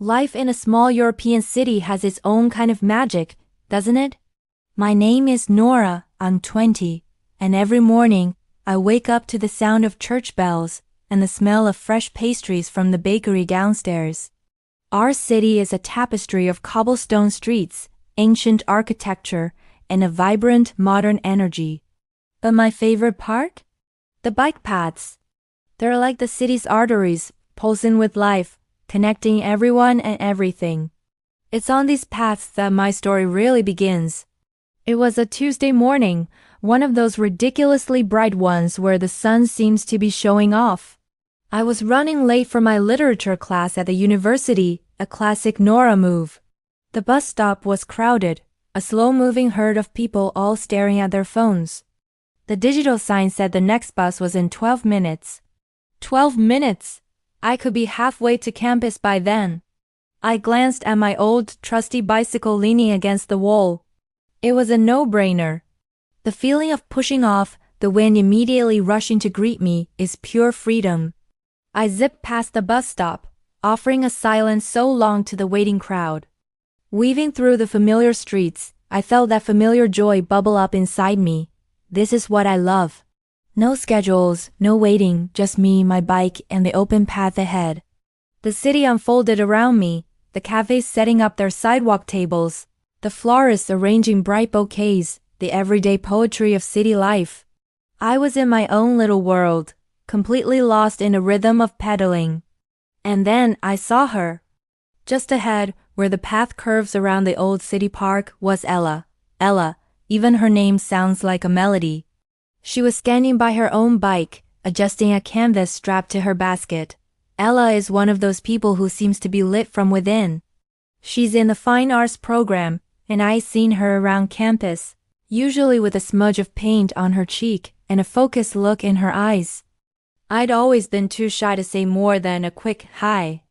Life in a small European city has its own kind of magic, doesn't it? My name is Nora, I'm 20, and every morning I wake up to the sound of church bells and the smell of fresh pastries from the bakery downstairs. Our city is a tapestry of cobblestone streets, ancient architecture, and a vibrant modern energy. But my favorite part? The bike paths. They're like the city's arteries, pulsing with life, connecting everyone and everything. It's on these paths that my story really begins. It was a Tuesday morning, one of those ridiculously bright ones where the sun seems to be showing off. I was running late for my literature class at the university, a classic Nora move. The bus stop was crowded, a slow-moving herd of people all staring at their phones. The digital sign said the next bus was in 12 minutes. 12 minutes! I could be halfway to campus by then. I glanced at my old, trusty bicycle leaning against the wall. It was a no-brainer. The feeling of pushing off, the wind immediately rushing to greet me, is pure freedom. I zipped past the bus stop, offering a silence so long to the waiting crowd. Weaving through the familiar streets, I felt that familiar joy bubble up inside me. This is what I love. No schedules, no waiting, just me, my bike, and the open path ahead. The city unfolded around me, the cafes setting up their sidewalk tables, the florists arranging bright bouquets, the everyday poetry of city life. I was in my own little world, completely lost in a rhythm of pedaling. And then I saw her. Just ahead, where the path curves around the old city park, was Ella. Ella, even her name sounds like a melody. She was standing by her own bike, adjusting a canvas strapped to her basket. Ella is one of those people who seems to be lit from within. She's in the fine arts program, and I've seen her around campus, usually with a smudge of paint on her cheek and a focused look in her eyes. I'd always been too shy to say more than a quick hi.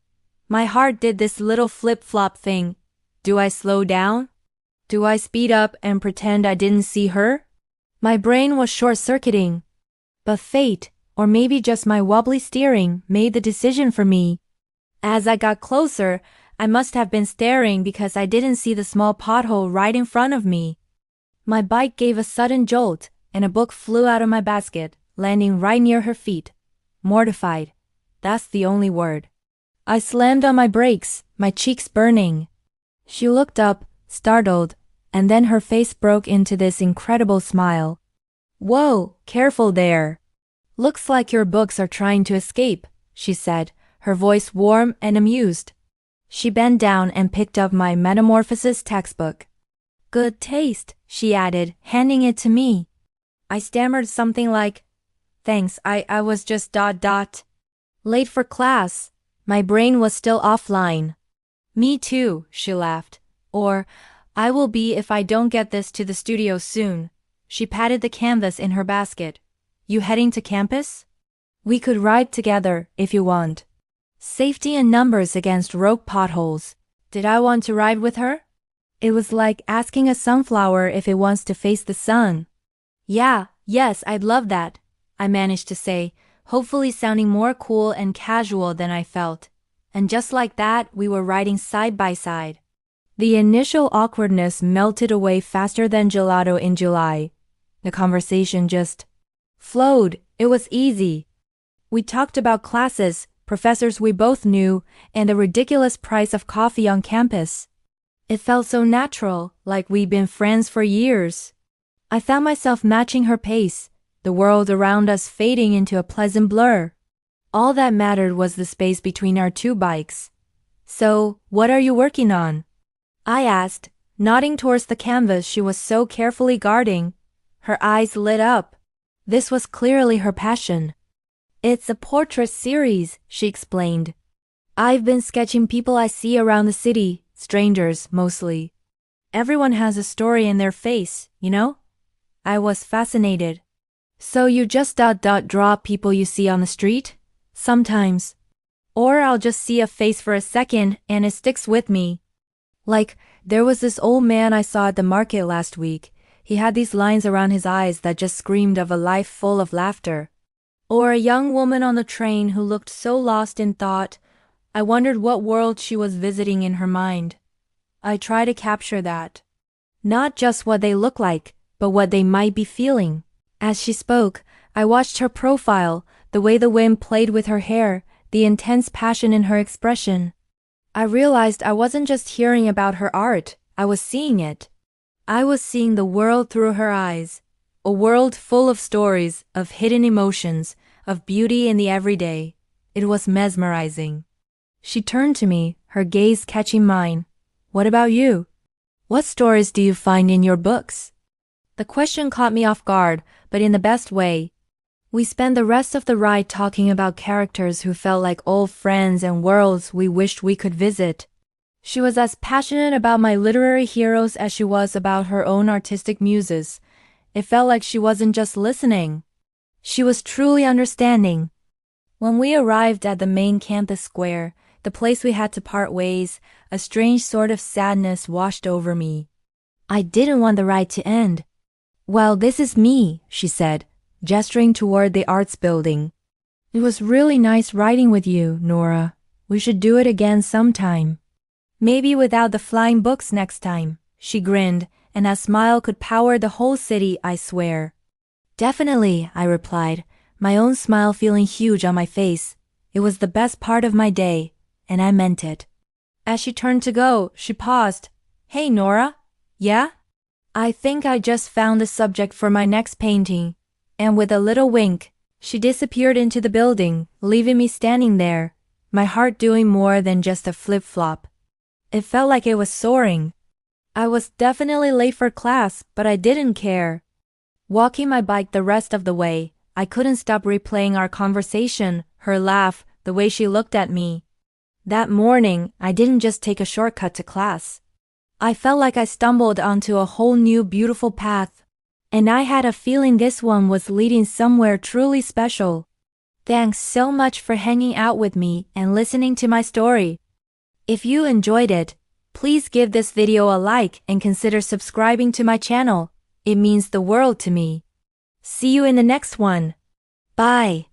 My heart did this little flip-flop thing. Do I slow down? Do I speed up and pretend I didn't see her? My brain was short-circuiting. But fate, or maybe just my wobbly steering, made the decision for me. As I got closer, I must have been staring because I didn't see the small pothole right in front of me. My bike gave a sudden jolt, and a book flew out of my basket, landing right near her feet. Mortified. That's the only word. I slammed on my brakes, my cheeks burning. She looked up, startled, and then her face broke into this incredible smile. Whoa, careful there. Looks like your books are trying to escape, she said, her voice warm and amused. She bent down and picked up my Metamorphosis textbook. Good taste, she added, handing it to me. I stammered something like, thanks, I was just ... Late for class. My brain was still offline. Me too, she laughed. Or, I will be if I don't get this to the studio soon. She patted the canvas in her basket. You heading to campus? We could ride together, if you want. Safety in numbers against rogue potholes. Did I want to ride with her? It was like asking a sunflower if it wants to face the sun. Yes, I'd love that, I managed to say, hopefully sounding more cool and casual than I felt. And just like that, we were riding side by side. The initial awkwardness melted away faster than gelato in July. The conversation just flowed. It was easy. We talked about classes, professors we both knew, and the ridiculous price of coffee on campus. It felt so natural, like we'd been friends for years. I found myself matching her pace, the world around us fading into a pleasant blur. All that mattered was the space between our two bikes. So, what are you working on? I asked, nodding towards the canvas she was so carefully guarding. Her eyes lit up. This was clearly her passion. It's a portrait series, she explained. I've been sketching people I see around the city, strangers mostly. Everyone has a story in their face, you know? I was fascinated. So you just draw people you see on the street? Sometimes. Or I'll just see a face for a second and it sticks with me. Like, there was this old man I saw at the market last week. He had these lines around his eyes that just screamed of a life full of laughter. Or a young woman on the train who looked so lost in thought. I wondered what world she was visiting in her mind. I try to capture that. Not just what they look like, but what they might be feeling. As she spoke, I watched her profile, the way the wind played with her hair, the intense passion in her expression. I realized I wasn't just hearing about her art, I was seeing it. I was seeing the world through her eyes. A world full of stories, of hidden emotions, of beauty in the everyday. It was mesmerizing. She turned to me, her gaze catching mine. What about you? What stories do you find in your books? The question caught me off guard, but in the best way. We spent the rest of the ride talking about characters who felt like old friends and worlds we wished we could visit. She was as passionate about my literary heroes as she was about her own artistic muses. It felt like she wasn't just listening. She was truly understanding. When we arrived at the main campus square, the place we had to part ways, a strange sort of sadness washed over me. I didn't want the ride to end. Well, this is me, she said, gesturing toward the arts building. It was really nice riding with you, Nora. We should do it again sometime. Maybe without the flying books next time, she grinned, and that smile could power the whole city, I swear. Definitely, I replied, my own smile feeling huge on my face. It was the best part of my day, and I meant it. As she turned to go, she paused. Hey, Nora? Yeah? I think I just found the subject for my next painting. And with a little wink, she disappeared into the building, leaving me standing there, my heart doing more than just a flip-flop. It felt like it was soaring. I was definitely late for class, but I didn't care. Walking my bike the rest of the way, I couldn't stop replaying our conversation, her laugh, the way she looked at me. That morning, I didn't just take a shortcut to class. I felt like I stumbled onto a whole new beautiful path. And I had a feeling this one was leading somewhere truly special. Thanks so much for hanging out with me and listening to my story. If you enjoyed it, please give this video a like and consider subscribing to my channel. It means the world to me. See you in the next one. Bye.